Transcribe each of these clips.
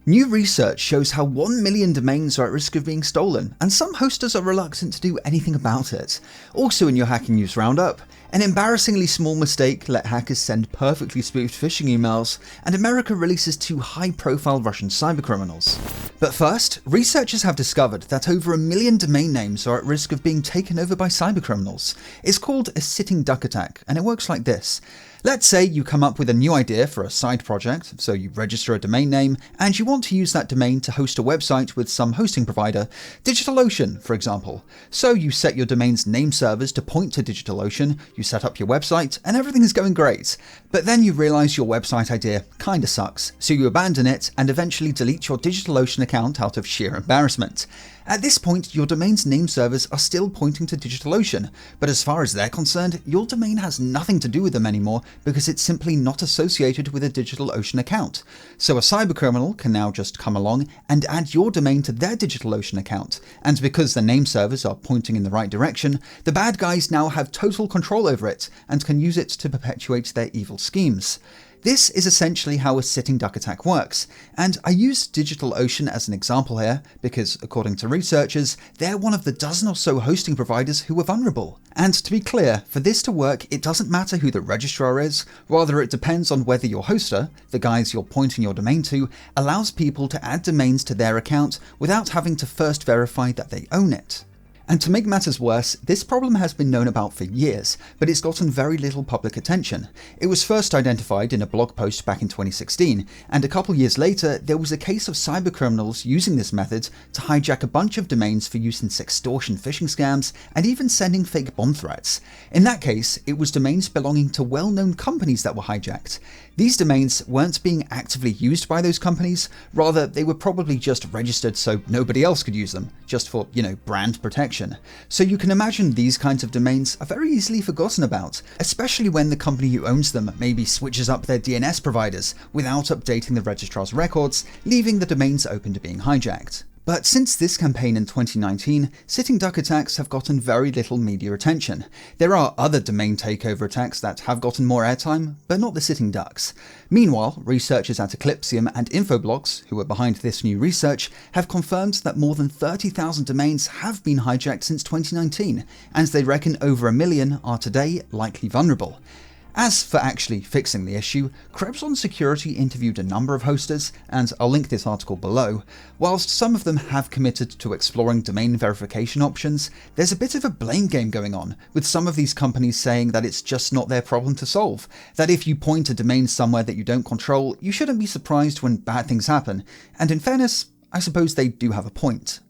New research shows how 1 million domains are at risk of being stolen, and some hosters are reluctant to do anything about it. Also in your hacking news roundup, an embarrassingly small mistake let hackers send perfectly spoofed phishing emails, and America releases 2 high-profile Russian cybercriminals. But first, researchers have discovered that over 1 million domain names are at risk of being taken over by cybercriminals. It's called a sitting duck attack, and it works like this. Let's say you come up with a new idea for a side project, so you register a domain name, and you want to use that domain to host a website with some hosting provider, DigitalOcean, for example. So you set your domain's name servers to point to DigitalOcean, you set up your website, and everything is going great. But then you realize your website idea kinda sucks, so you abandon it and eventually delete your DigitalOcean account out of sheer embarrassment. At this point, your domain's name servers are still pointing to DigitalOcean, but as far as they're concerned, your domain has nothing to do with them anymore because it's simply not associated with a DigitalOcean account. So a cybercriminal can now just come along and add your domain to their DigitalOcean account, and because the name servers are pointing in the right direction, the bad guys now have total control over it and can use it to perpetuate their evil schemes. This is essentially how a sitting duck attack works, and I used DigitalOcean as an example here because, according to researchers, they're one of the dozen or so hosting providers who are vulnerable. And to be clear, for this to work, it doesn't matter who the registrar is, rather it depends on whether your hoster, the guys you're pointing your domain to, allows people to add domains to their account without having to first verify that they own it. And to make matters worse, this problem has been known about for years, but it's gotten very little public attention. It was first identified in a blog post back in 2016, and a couple years later, there was a case of cybercriminals using this method to hijack a bunch of domains for use in sextortion phishing scams, and even sending fake bomb threats. In that case, it was domains belonging to well-known companies that were hijacked. These domains weren't being actively used by those companies, rather they were probably just registered so nobody else could use them, just for, brand protection. So you can imagine these kinds of domains are very easily forgotten about, especially when the company who owns them maybe switches up their DNS providers without updating the registrar's records, leaving the domains open to being hijacked. But since this campaign in 2019, sitting duck attacks have gotten very little media attention. There are other domain takeover attacks that have gotten more airtime, but not the sitting ducks. Meanwhile, researchers at Eclipsium and Infoblox, who are behind this new research, have confirmed that more than 30,000 domains have been hijacked since 2019, and they reckon over 1 million are today likely vulnerable. As for actually fixing the issue, Krebs on Security interviewed a number of hosters, and I'll link this article below. Whilst some of them have committed to exploring domain verification options, there's a bit of a blame game going on, with some of these companies saying that it's just not their problem to solve, that if you point a domain somewhere that you don't control, you shouldn't be surprised when bad things happen, and in fairness, I suppose they do have a point.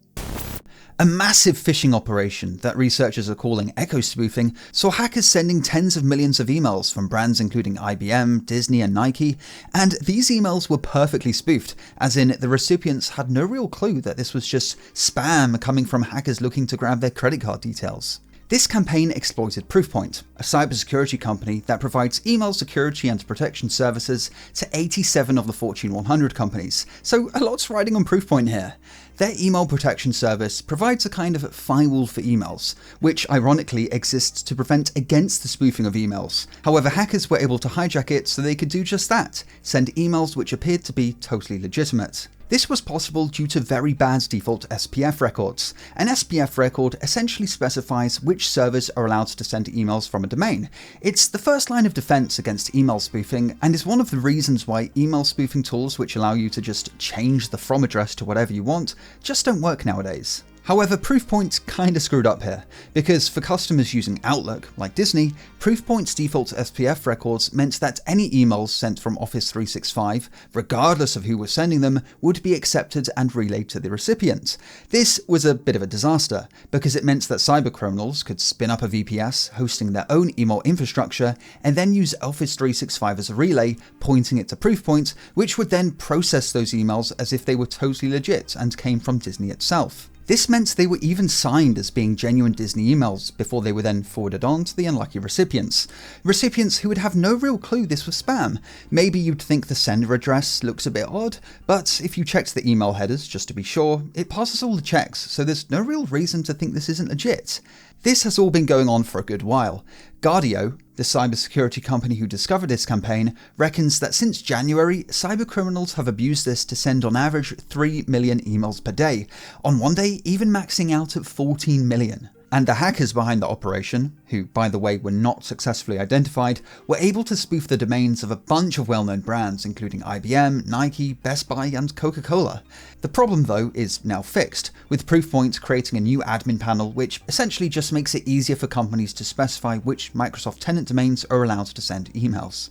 A massive phishing operation that researchers are calling echo spoofing saw hackers sending tens of millions of emails from brands including IBM, Disney and Nike, and these emails were perfectly spoofed, as in the recipients had no real clue that this was just spam coming from hackers looking to grab their credit card details. This campaign exploited Proofpoint, a cybersecurity company that provides email security and protection services to 87 of the Fortune 100 companies, so a lot's riding on Proofpoint here. Their email protection service provides a kind of firewall for emails, which ironically exists to prevent against the spoofing of emails. However, hackers were able to hijack it so they could do just that, send emails which appeared to be totally legitimate. This was possible due to very bad default SPF records. An SPF record essentially specifies which servers are allowed to send emails from a domain. It's the first line of defense against email spoofing, and is one of the reasons why email spoofing tools which allow you to just change the from address to whatever you want just don't work nowadays. However, Proofpoint kinda screwed up here, because for customers using Outlook, like Disney, Proofpoint's default SPF records meant that any emails sent from Office 365, regardless of who was sending them, would be accepted and relayed to the recipient. This was a bit of a disaster, because it meant that cybercriminals could spin up a VPS hosting their own email infrastructure, and then use Office 365 as a relay, pointing it to Proofpoint, which would then process those emails as if they were totally legit and came from Disney itself. This meant they were even signed as being genuine Disney emails before they were then forwarded on to the unlucky recipients. Recipients who would have no real clue this was spam. Maybe you'd think the sender address looks a bit odd, but if you checked the email headers just to be sure, it passes all the checks, so there's no real reason to think this isn't legit. This has all been going on for a good while. Guardio, the cybersecurity company who discovered this campaign, reckons that since January, cybercriminals have abused this to send on average 3 million emails per day, on one day even maxing out at 14 million. And the hackers behind the operation, who by the way were not successfully identified, were able to spoof the domains of a bunch of well-known brands including IBM, Nike, Best Buy and Coca-Cola. The problem though is now fixed, with Proofpoint creating a new admin panel which essentially just makes it easier for companies to specify which Microsoft tenant domains are allowed to send emails.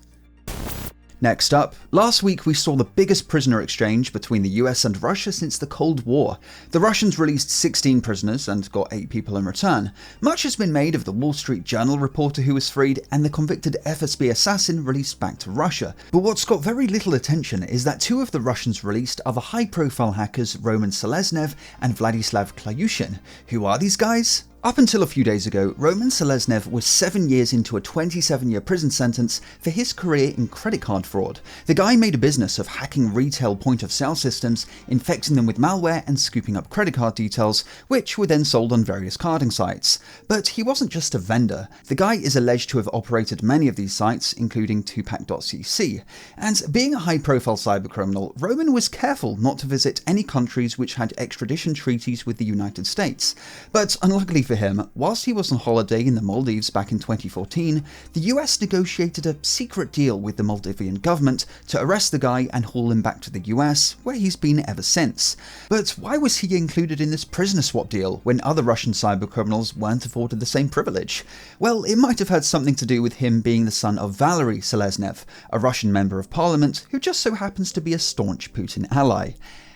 Next up, last week we saw the biggest prisoner exchange between the US and Russia since the Cold War. The Russians released 16 prisoners and got 8 people in return. Much has been made of the Wall Street Journal reporter who was freed and the convicted FSB assassin released back to Russia. But what's got very little attention is that 2 of the Russians released are the high-profile hackers Roman Seleznev and Vladislav Klyushin. Who are these guys? Up until a few days ago, Roman Seleznev was 7 years into a 27-year prison sentence for his career in credit card fraud. The guy made a business of hacking retail point-of-sale systems, infecting them with malware and scooping up credit card details, which were then sold on various carding sites. But he wasn't just a vendor. The guy is alleged to have operated many of these sites, including Tupac.cc. And being a high-profile cybercriminal, Roman was careful not to visit any countries which had extradition treaties with the United States. But unluckily for him, whilst he was on holiday in the Maldives back in 2014, the US negotiated a secret deal with the Maldivian government to arrest the guy and haul him back to the US, where he's been ever since. But why was he included in this prisoner swap deal when other Russian cybercriminals weren't afforded the same privilege? Well, it might have had something to do with him being the son of Valery Seleznev, a Russian member of parliament who just so happens to be a staunch Putin ally.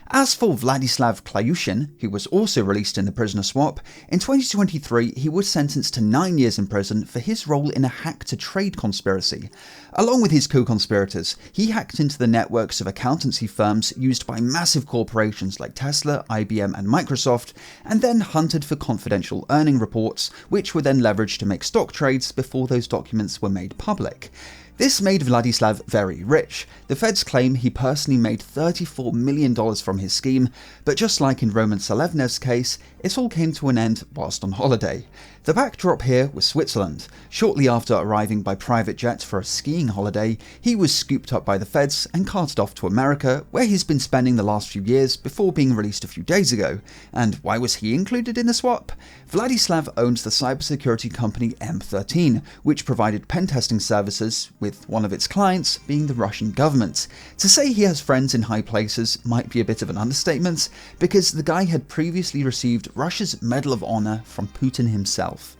As for Vladislav Klyushin, who was also released in the prisoner swap, in 2023 he was sentenced to 9 years in prison for his role in a hack-to-trade conspiracy. Along with his co-conspirators, he hacked into the networks of accountancy firms used by massive corporations like Tesla, IBM and Microsoft, and then hunted for confidential earning reports, which were then leveraged to make stock trades before those documents were made public. This made Vladislav very rich. The feds claim he personally made $34 million from his scheme, but just like in Roman Seleznev's case, it all came to an end whilst on holiday. The backdrop here was Switzerland. Shortly after arriving by private jet for a skiing holiday, he was scooped up by the feds and carted off to America, where he's been spending the last few years before being released a few days ago. And why was he included in the swap? Vladislav owns the cybersecurity company M13, which provided pen testing services, with one of its clients being the Russian government. To say he has friends in high places might be a bit of an understatement, because the guy had previously received Russia's Medal of Honor from Putin himself.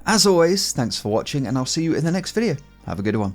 As always, thanks for watching and I'll see you in the next video. Have a good one.